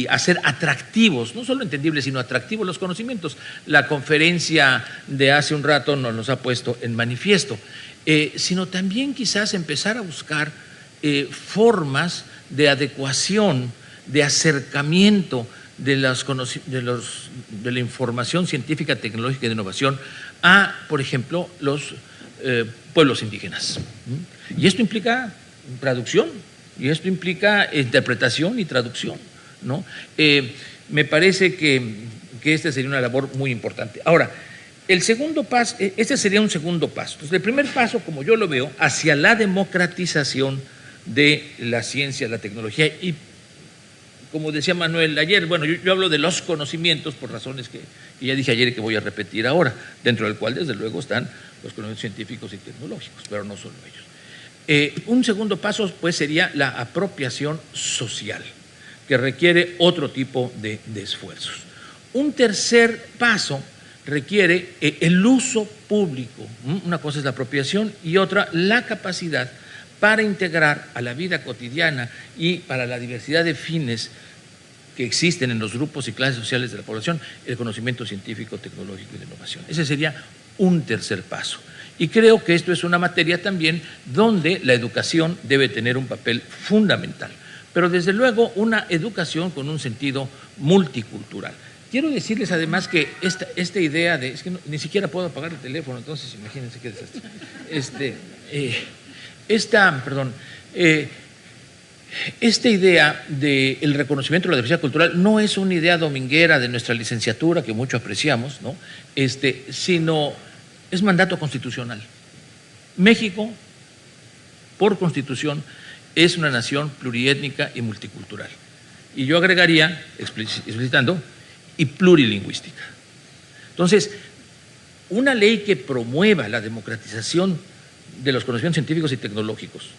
hacer atractivos, no solo entendibles, sino atractivos los conocimientos. La conferencia de hace un rato nos ha puesto en manifiesto, sino también quizás empezar a buscar formas de adecuación, de acercamiento de la información científica, tecnológica y de innovación a, por ejemplo, los pueblos indígenas. Y esto implica traducción, y esto implica interpretación y traducción, ¿no? Me parece que esta sería una labor muy importante. Ahora, el segundo paso, este sería un segundo paso. Entonces, el primer paso, como yo lo veo, hacia la democratización de la ciencia, la tecnología y, como decía Manuel ayer, bueno, yo hablo de los conocimientos por razones que ya dije ayer y que voy a repetir ahora, dentro del cual desde luego están los conocimientos científicos y tecnológicos, pero no solo ellos. Un segundo paso pues sería la apropiación social, que requiere otro tipo de esfuerzos. Un tercer paso requiere el uso público. Una cosa es la apropiación y otra la capacidad para integrar a la vida cotidiana y para la diversidad de fines que existen en los grupos y clases sociales de la población, el conocimiento científico, tecnológico y de innovación. Ese sería un tercer paso. Y creo que esto es una materia también donde la educación debe tener un papel fundamental, pero desde luego una educación con un sentido multicultural. Quiero decirles además que esta idea de, es que ni siquiera puedo apagar el teléfono, entonces imagínense qué desastre. Esta idea del reconocimiento de la diversidad cultural no es una idea dominguera de nuestra licenciatura, que mucho apreciamos, ¿no?, sino es mandato constitucional. México, por constitución, es una nación pluriétnica y multicultural. Y yo agregaría, explicitando, y plurilingüística. Entonces, una ley que promueva la democratización de los conocimientos científicos y tecnológicos,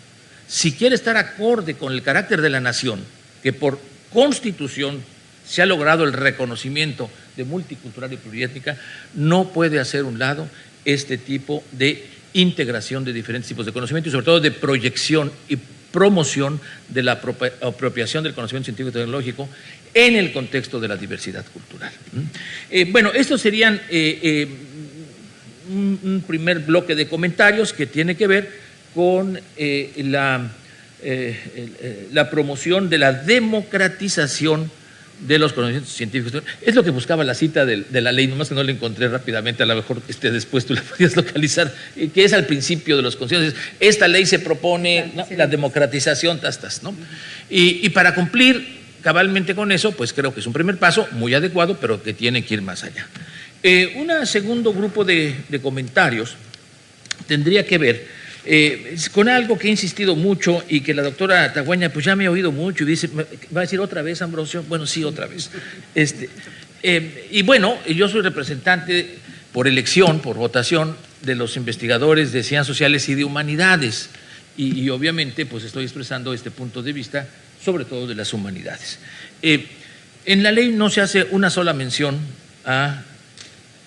si quiere estar acorde con el carácter de la nación, que por constitución se ha logrado el reconocimiento de multicultural y pluriétnica, no puede hacer un lado este tipo de integración de diferentes tipos de conocimiento y sobre todo de proyección y promoción de la apropiación del conocimiento científico y tecnológico en el contexto de la diversidad cultural. Bueno, estos serían un primer bloque de comentarios que tiene que ver con la promoción de la democratización de los conocimientos científicos. Es lo que buscaba la cita de la ley, nomás que no la encontré rápidamente, a lo mejor después tú la podías localizar, que es al principio de los conceptos. Esta ley se propone la democratización, ¿no? Y para cumplir cabalmente con eso, pues creo que es un primer paso muy adecuado, pero que tiene que ir más allá. Un segundo grupo de comentarios tendría que ver con algo que he insistido mucho y que la doctora Tagüeña pues ya me ha oído mucho y dice, ¿va a decir otra vez, Ambrosio? Bueno, sí, otra vez. Y bueno, yo soy representante por elección, por votación, de los investigadores de ciencias sociales y de humanidades. Y obviamente pues estoy expresando este punto de vista, sobre todo de las humanidades. En la ley no se hace una sola mención a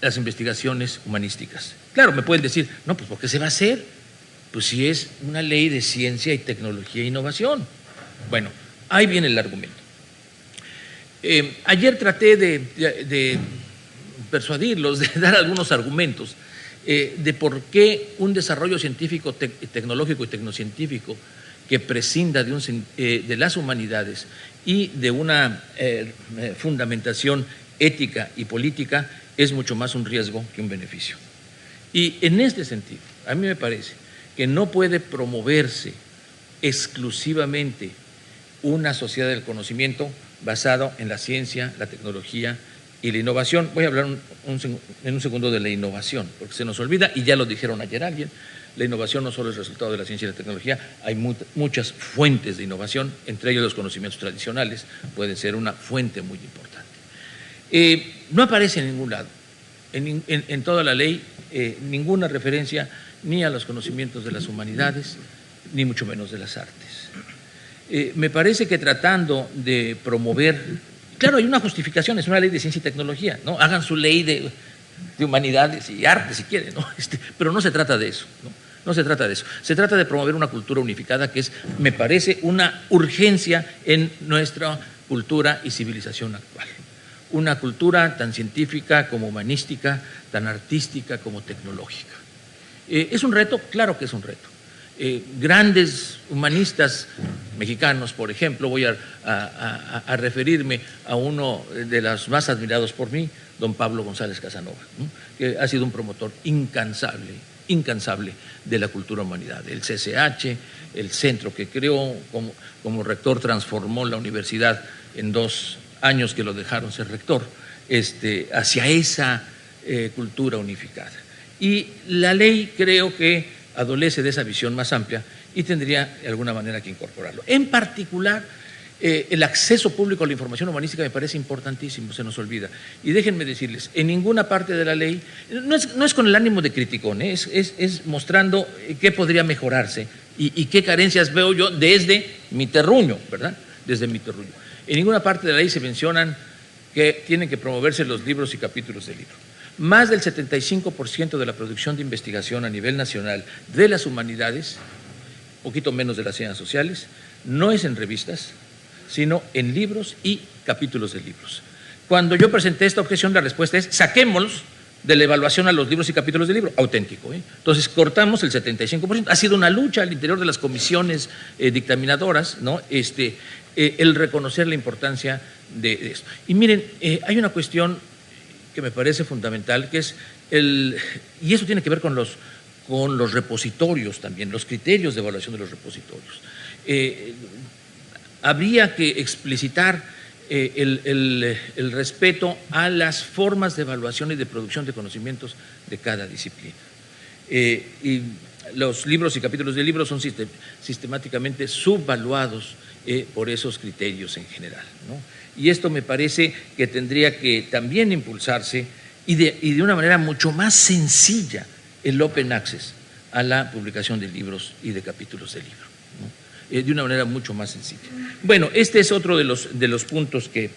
las investigaciones humanísticas. Claro, me pueden decir, no, pues ¿por qué se va a hacer? Pues si es una ley de ciencia y tecnología e innovación. Bueno, ahí viene el argumento. Ayer traté de persuadirlos, de dar algunos argumentos de por qué un desarrollo científico, tecnológico y tecnocientífico que prescinda de las humanidades y de una fundamentación ética y política es mucho más un riesgo que un beneficio. Y en este sentido, a mí me parece que no puede promoverse exclusivamente una sociedad del conocimiento basado en la ciencia, la tecnología y la innovación. Voy a hablar en un segundo de la innovación, porque se nos olvida, y ya lo dijeron ayer alguien, la innovación no solo es resultado de la ciencia y la tecnología, hay muchas fuentes de innovación, entre ellos los conocimientos tradicionales pueden ser una fuente muy importante. No aparece en ningún lado, en toda la ley, ninguna referencia ni a los conocimientos de las humanidades, ni mucho menos de las artes. Me parece que tratando de promover, claro, hay una justificación, es una ley de ciencia y tecnología, ¿no? Hagan su ley de humanidades y arte si quieren, ¿no? Pero no se trata de eso, ¿no? No se trata de eso. Se trata de promover una cultura unificada que es, me parece, una urgencia en nuestra cultura y civilización actual. Una cultura tan científica como humanística, tan artística como tecnológica. ¿Es un reto? Claro que es un reto. Grandes humanistas mexicanos, por ejemplo, voy a referirme a uno de los más admirados por mí, don Pablo González Casanova, ¿no? Que ha sido un promotor incansable de la cultura humanidad. El CCH, el centro que creó, como rector transformó la universidad en 2 años que lo dejaron ser rector, hacia esa cultura unificada. Y la ley creo que adolece de esa visión más amplia y tendría de alguna manera que incorporarlo. En particular, el acceso público a la información humanística me parece importantísimo, se nos olvida. Y déjenme decirles, en ninguna parte de la ley, no es con el ánimo de criticón, es mostrando qué podría mejorarse y qué carencias veo yo desde mi terruño, ¿verdad? Desde mi terruño. En ninguna parte de la ley se mencionan que tienen que promoverse los libros y capítulos del libro. Más del 75% de la producción de investigación a nivel nacional de las humanidades, poquito menos de las ciencias sociales, no es en revistas, sino en libros y capítulos de libros. Cuando yo presenté esta objeción, la respuesta es: saquémoslos de la evaluación a los libros y capítulos de libro, auténtico. Entonces cortamos el 75%. Ha sido una lucha al interior de las comisiones dictaminadoras, ¿no? El reconocer la importancia de esto. Y miren, hay una cuestión que me parece fundamental, que es y eso tiene que ver con los repositorios también, los criterios de evaluación de los repositorios. Habría que explicitar el respeto a las formas de evaluación y de producción de conocimientos de cada disciplina. Y los libros y capítulos de libros son sistemáticamente subvaluados por esos criterios en general, ¿no? Y esto me parece que tendría que también impulsarse y de una manera mucho más sencilla el open access a la publicación de libros y de capítulos de libro, ¿no? De una manera mucho más sencilla. Bueno, este es otro de los puntos que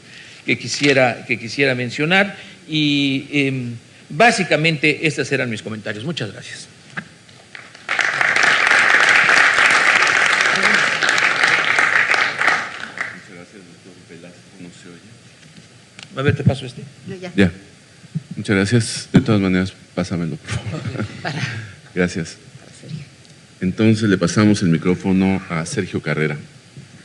quisiera mencionar y básicamente estos eran mis comentarios. Muchas gracias. A ver, te paso Ya. Muchas gracias. De todas maneras, pásamelo, por favor. Gracias. Entonces le pasamos el micrófono a Sergio Carrera.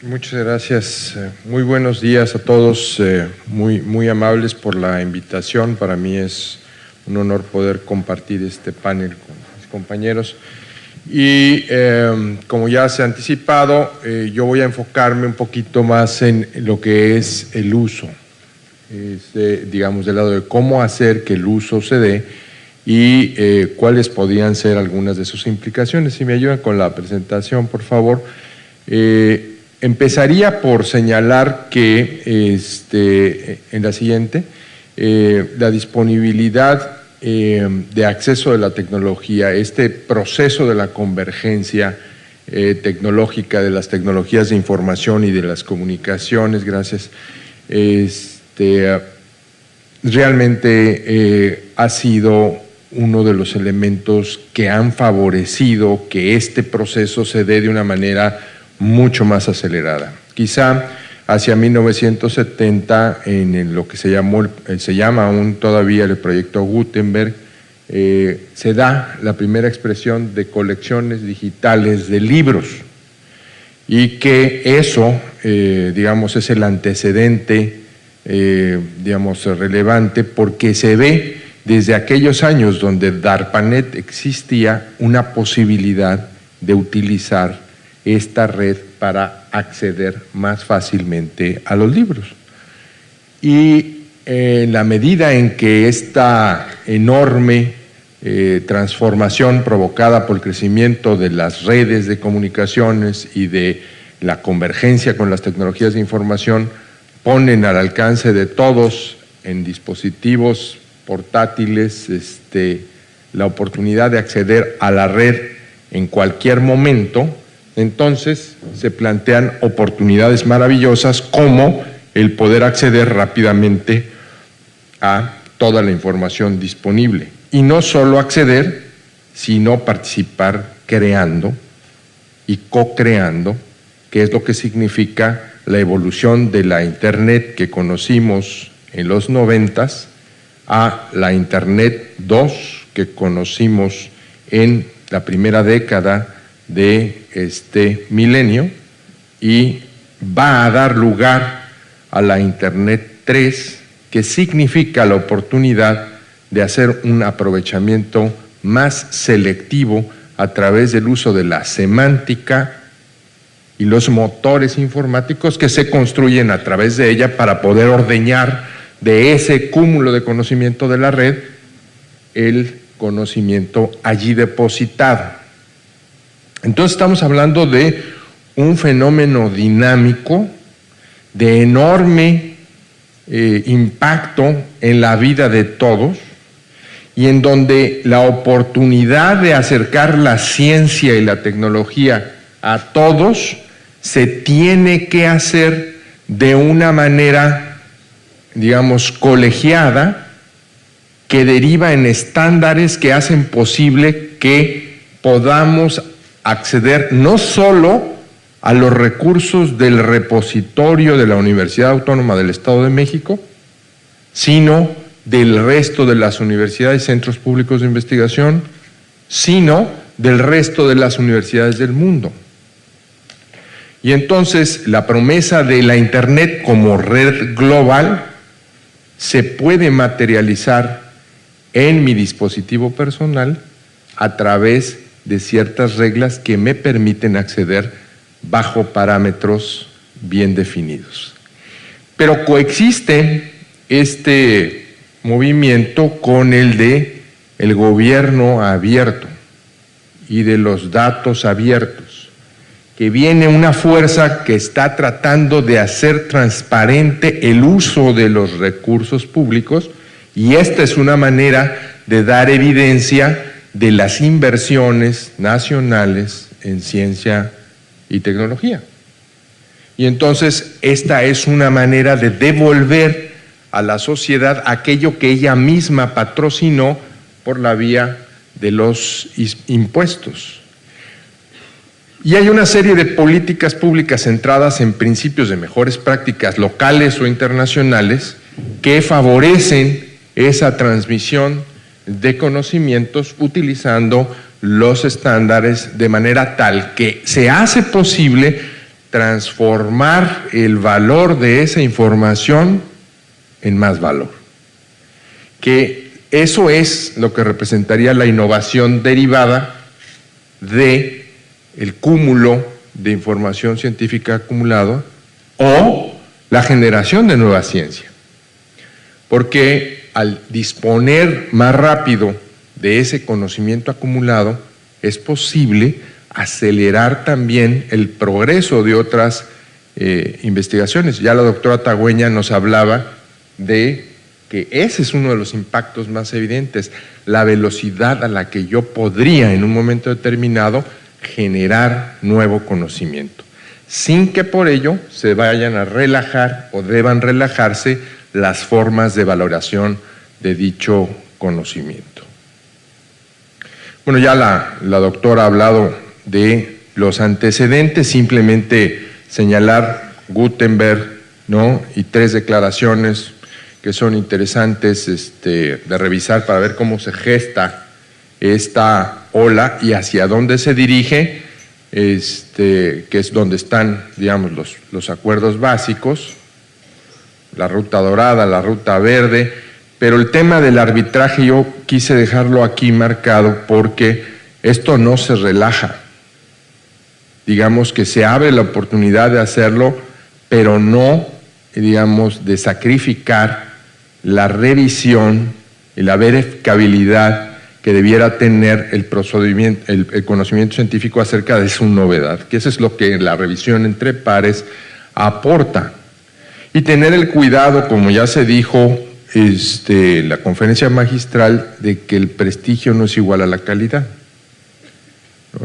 Muchas gracias. Muy buenos días a todos. Muy amables por la invitación. Para mí es un honor poder compartir este panel con mis compañeros. Y como ya se ha anticipado, yo voy a enfocarme un poquito más en lo que es el uso. Digamos, del lado de cómo hacer que el uso se dé y cuáles podrían ser algunas de sus implicaciones. Si me ayudan con la presentación, por favor. Empezaría por señalar que en la siguiente, la disponibilidad de acceso de la tecnología, este proceso de la convergencia tecnológica de las tecnologías de información y de las comunicaciones, gracias, realmente ha sido uno de los elementos que han favorecido que este proceso se dé de una manera mucho más acelerada. Quizá hacia 1970, en lo que se llama aún todavía el proyecto Gutenberg, se da la primera expresión de colecciones digitales de libros, y que eso, digamos, es el antecedente, digamos, relevante, porque se ve desde aquellos años donde DARPANET existía una posibilidad de utilizar esta red para acceder más fácilmente a los libros. Y en la medida en que esta enorme transformación provocada por el crecimiento de las redes de comunicaciones y de la convergencia con las tecnologías de información ponen al alcance de todos en dispositivos portátiles la oportunidad de acceder a la red en cualquier momento, entonces se plantean oportunidades maravillosas como el poder acceder rápidamente a toda la información disponible. Y no solo acceder, sino participar creando y co-creando, que es lo que significa la evolución de la Internet que conocimos en los 90s a la Internet 2 que conocimos en la primera década de este milenio, y va a dar lugar a la Internet 3, que significa la oportunidad de hacer un aprovechamiento más selectivo a través del uso de la semántica y los motores informáticos que se construyen a través de ella para poder ordeñar de ese cúmulo de conocimiento de la red el conocimiento allí depositado. Entonces estamos hablando de un fenómeno dinámico de enorme impacto en la vida de todos, y en donde la oportunidad de acercar la ciencia y la tecnología a todos se tiene que hacer de una manera, digamos, colegiada, que deriva en estándares que hacen posible que podamos acceder no solo a los recursos del repositorio de la Universidad Autónoma del Estado de México, sino del resto de las universidades y centros públicos de investigación, sino del resto de las universidades del mundo. Y entonces la promesa de la Internet como red global se puede materializar en mi dispositivo personal a través de ciertas reglas que me permiten acceder bajo parámetros bien definidos. Pero coexiste este movimiento con el de el gobierno abierto y de los datos abiertos, que viene una fuerza que está tratando de hacer transparente el uso de los recursos públicos, y esta es una manera de dar evidencia de las inversiones nacionales en ciencia y tecnología. Y entonces esta es una manera de devolver a la sociedad aquello que ella misma patrocinó por la vía de los impuestos. Y hay una serie de políticas públicas centradas en principios de mejores prácticas locales o internacionales que favorecen esa transmisión de conocimientos utilizando los estándares de manera tal que se hace posible transformar el valor de esa información en más valor. Que eso es lo que representaría la innovación derivada de el cúmulo de información científica acumulada o la generación de nueva ciencia. Porque al disponer más rápido de ese conocimiento acumulado es posible acelerar también el progreso de otras investigaciones. Ya la doctora Tagüeña nos hablaba de que ese es uno de los impactos más evidentes, la velocidad a la que yo podría en un momento determinado generar nuevo conocimiento, sin que por ello se vayan a relajar o deban relajarse las formas de valoración de dicho conocimiento. Bueno, ya la doctora ha hablado de los antecedentes, simplemente señalar Gutenberg, ¿no? Y 3 declaraciones que son interesantes de revisar para ver cómo se gesta esta ola y hacia dónde se dirige, que es donde están, digamos, los acuerdos básicos, la ruta dorada, la ruta verde, pero el tema del arbitraje yo quise dejarlo aquí marcado porque esto no se relaja. Digamos que se abre la oportunidad de hacerlo, pero no, digamos, de sacrificar la revisión y la verificabilidad que debiera tener el procedimiento, el conocimiento científico acerca de su novedad, que eso es lo que la revisión entre pares aporta. Y tener el cuidado, como ya se dijo, la conferencia magistral, de que el prestigio no es igual a la calidad.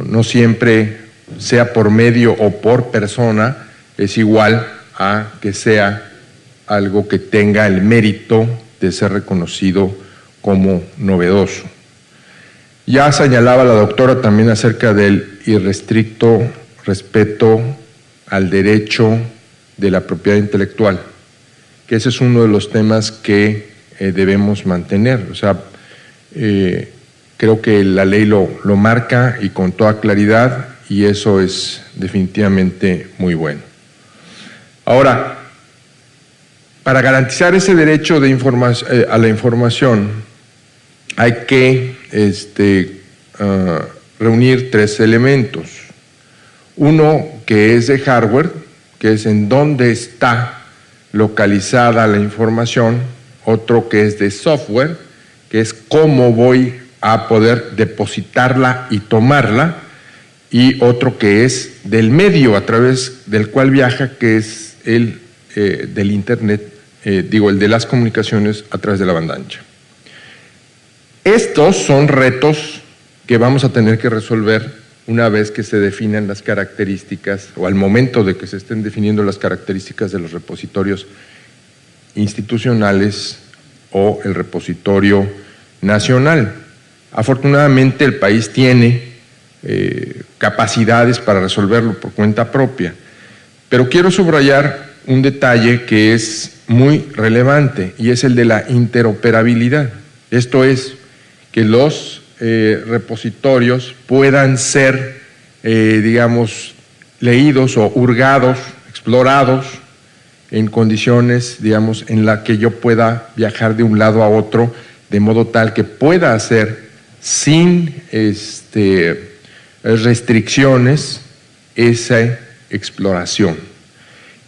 No siempre, sea por medio o por persona, es igual a que sea algo que tenga el mérito de ser reconocido como novedoso. Ya señalaba la doctora también acerca del irrestricto respeto al derecho de la propiedad intelectual, que ese es uno de los temas que debemos mantener. O sea, creo que la ley lo marca y con toda claridad, y eso es definitivamente muy bueno. Ahora, para garantizar ese derecho de a la información, hay que reunir 3 elementos. Uno que es de hardware, que es en dónde está localizada la información. Otro que es de software, que es cómo voy a poder depositarla y tomarla. Y otro que es del medio a través del cual viaja, que es el del Internet, el de las comunicaciones a través de la banda ancha. Estos son retos que vamos a tener que resolver una vez que se definan las características, o al momento de que se estén definiendo las características de los repositorios institucionales o el repositorio nacional. Afortunadamente el país tiene capacidades para resolverlo por cuenta propia, pero quiero subrayar un detalle que es muy relevante, y es el de la interoperabilidad. Esto es, que los repositorios puedan ser, digamos, leídos o hurgados, explorados en condiciones, digamos, en la que yo pueda viajar de un lado a otro, de modo tal que pueda hacer sin restricciones esa exploración.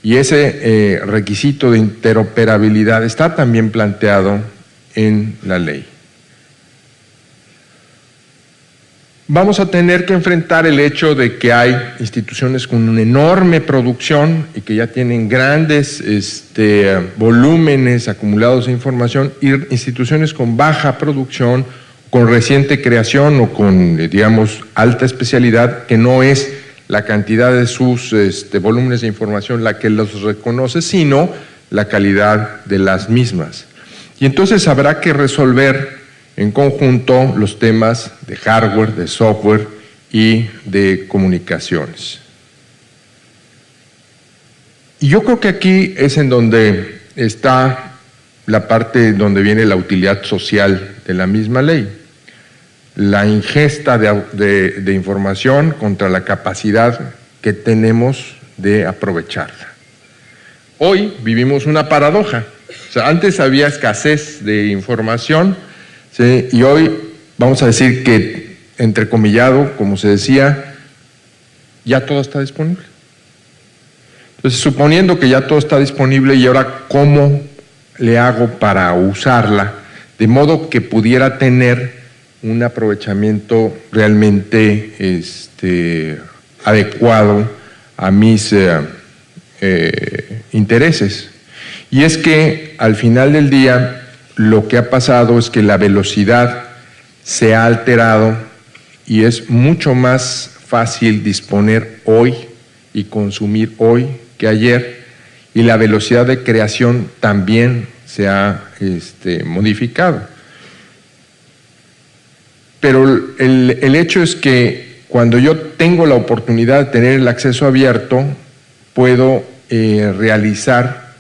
Y ese requisito de interoperabilidad está también planteado en la ley. Vamos a tener que enfrentar el hecho de que hay instituciones con una enorme producción y que ya tienen grandes volúmenes acumulados de información, y instituciones con baja producción, con reciente creación o con, digamos, alta especialidad, que no es la cantidad de sus volúmenes de información la que los reconoce, sino la calidad de las mismas. Y entonces habrá que resolver en conjunto los temas de hardware, de software y de comunicaciones. Y yo creo que aquí es en donde está la parte donde viene la utilidad social de la misma ley. La ingesta de información contra la capacidad que tenemos de aprovecharla. Hoy vivimos una paradoja. O sea, antes había escasez de información, ¿sí? Y hoy vamos a decir que, entrecomillado, como se decía, ya todo está disponible. Entonces, suponiendo que ya todo está disponible, y ahora ¿cómo le hago para usarla de modo que pudiera tener un aprovechamiento realmente adecuado a mis intereses. Y es que al final del día lo que ha pasado es que la velocidad se ha alterado y es mucho más fácil disponer hoy y consumir hoy que ayer, y la velocidad de creación también se ha modificado. Pero el hecho es que cuando yo tengo la oportunidad de tener el acceso abierto, puedo realizar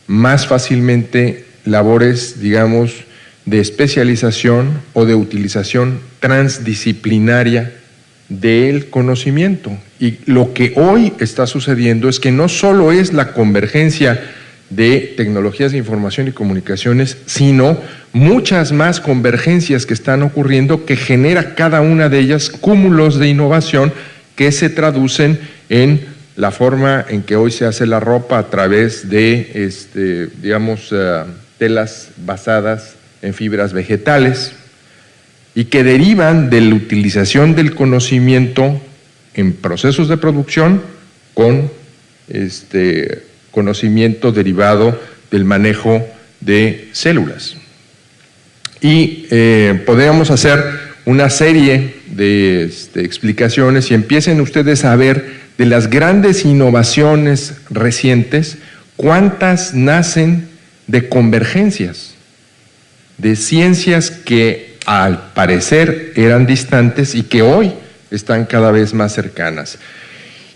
más fácilmente labores, digamos, de especialización o de utilización transdisciplinaria del conocimiento. Y lo que hoy está sucediendo es que no solo es la convergencia de tecnologías de información y comunicaciones, sino muchas más convergencias que están ocurriendo, que genera cada una de ellas cúmulos de innovación que se traducen en la forma en que hoy se hace la ropa a través de, telas basadas en fibras vegetales y que derivan de la utilización del conocimiento en procesos de producción con conocimiento derivado del manejo de células. Y podríamos hacer una serie de explicaciones y empiecen ustedes a ver de las grandes innovaciones recientes, cuántas nacen de convergencias, de ciencias que al parecer eran distantes y que hoy están cada vez más cercanas.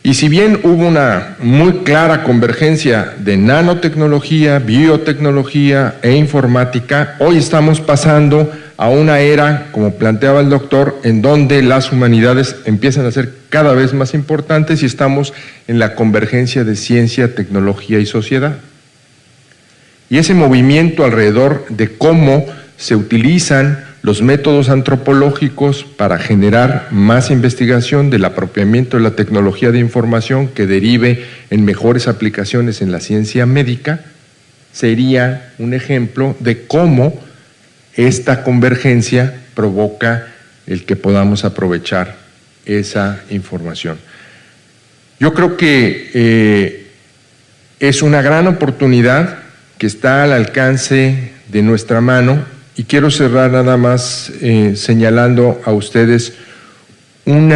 Y si bien hubo una muy clara convergencia de nanotecnología, biotecnología e informática, hoy estamos pasando a una era, como planteaba el doctor, en donde las humanidades empiezan a ser cada vez más importantes y estamos en la convergencia de ciencia, tecnología y sociedad. Y ese movimiento alrededor de cómo se utilizan los métodos antropológicos para generar más investigación del apropiamiento de la tecnología de información que derive en mejores aplicaciones en la ciencia médica, sería un ejemplo de cómo esta convergencia provoca el que podamos aprovechar esa información. Yo creo que es una gran oportunidad que está al alcance de nuestra mano. Y quiero cerrar nada más señalando a ustedes en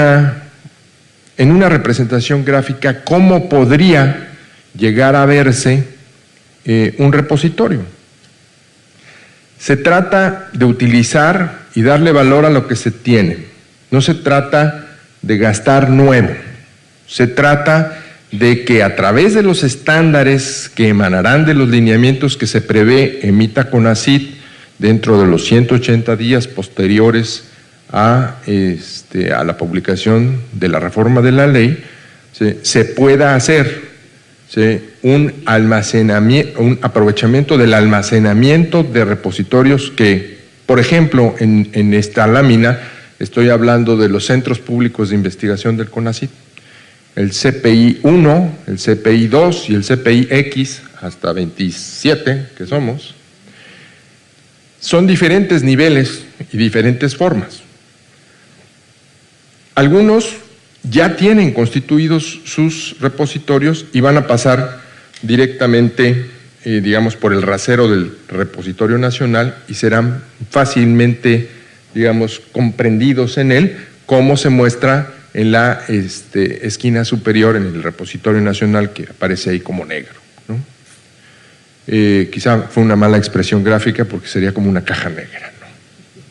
una representación gráfica cómo podría llegar a verse un repositorio. Se trata de utilizar y darle valor a lo que se tiene. No se trata de gastar nuevo. Se trata de que a través de los estándares que emanarán de los lineamientos que se prevé emita CONACYT, dentro de los 180 días posteriores a la publicación de la reforma de la ley, se pueda hacer un aprovechamiento del almacenamiento de repositorios que, por ejemplo, en esta lámina estoy hablando de los centros públicos de investigación del CONACYT, el CPI 1, el CPI 2 y el CPI X, hasta 27 que somos. Son diferentes niveles y diferentes formas. Algunos ya tienen constituidos sus repositorios y van a pasar directamente, digamos, por el rasero del repositorio nacional y serán fácilmente, digamos, comprendidos en él, como se muestra en la esquina superior en el repositorio nacional que aparece ahí como negro, ¿no? Quizá fue una mala expresión gráfica porque sería como una caja negra,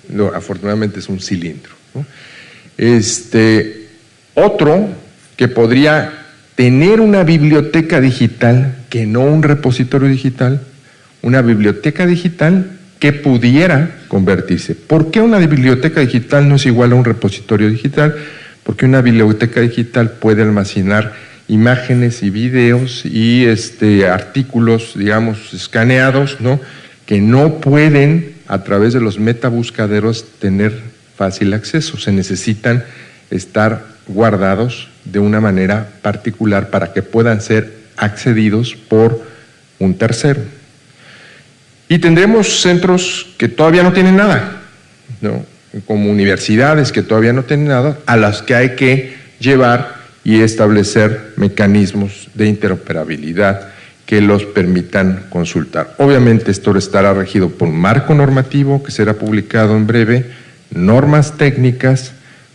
¿no? Afortunadamente es un cilindro, ¿no? Otro que podría tener una biblioteca digital, que no un repositorio digital, una biblioteca digital que pudiera convertirse. ¿Por qué una biblioteca digital no es igual a un repositorio digital? Porque una biblioteca digital puede almacenar imágenes y videos y artículos, digamos, escaneados, ¿no?, que no pueden a través de los metabuscaderos tener fácil acceso. Se necesitan estar guardados de una manera particular para que puedan ser accedidos por un tercero. Y tendremos centros que todavía no tienen nada, ¿no? como universidades que todavía no tienen nada, a las que hay que llevar y establecer mecanismos de interoperabilidad que los permitan consultar. Obviamente esto estará regido por un marco normativo que será publicado en breve, normas técnicas,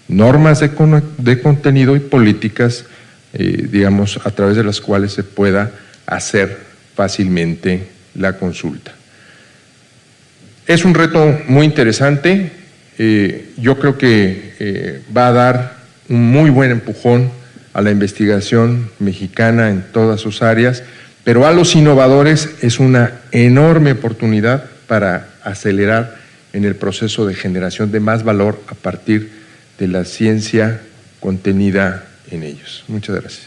normas de contenido y políticas, digamos, a través de las cuales se pueda hacer fácilmente la consulta. Es un reto muy interesante, yo creo que va a dar un muy buen empujón a la investigación mexicana en todas sus áreas, pero a los innovadores es una enorme oportunidad para acelerar en el proceso de generación de más valor a partir de la ciencia contenida en ellos. Muchas gracias.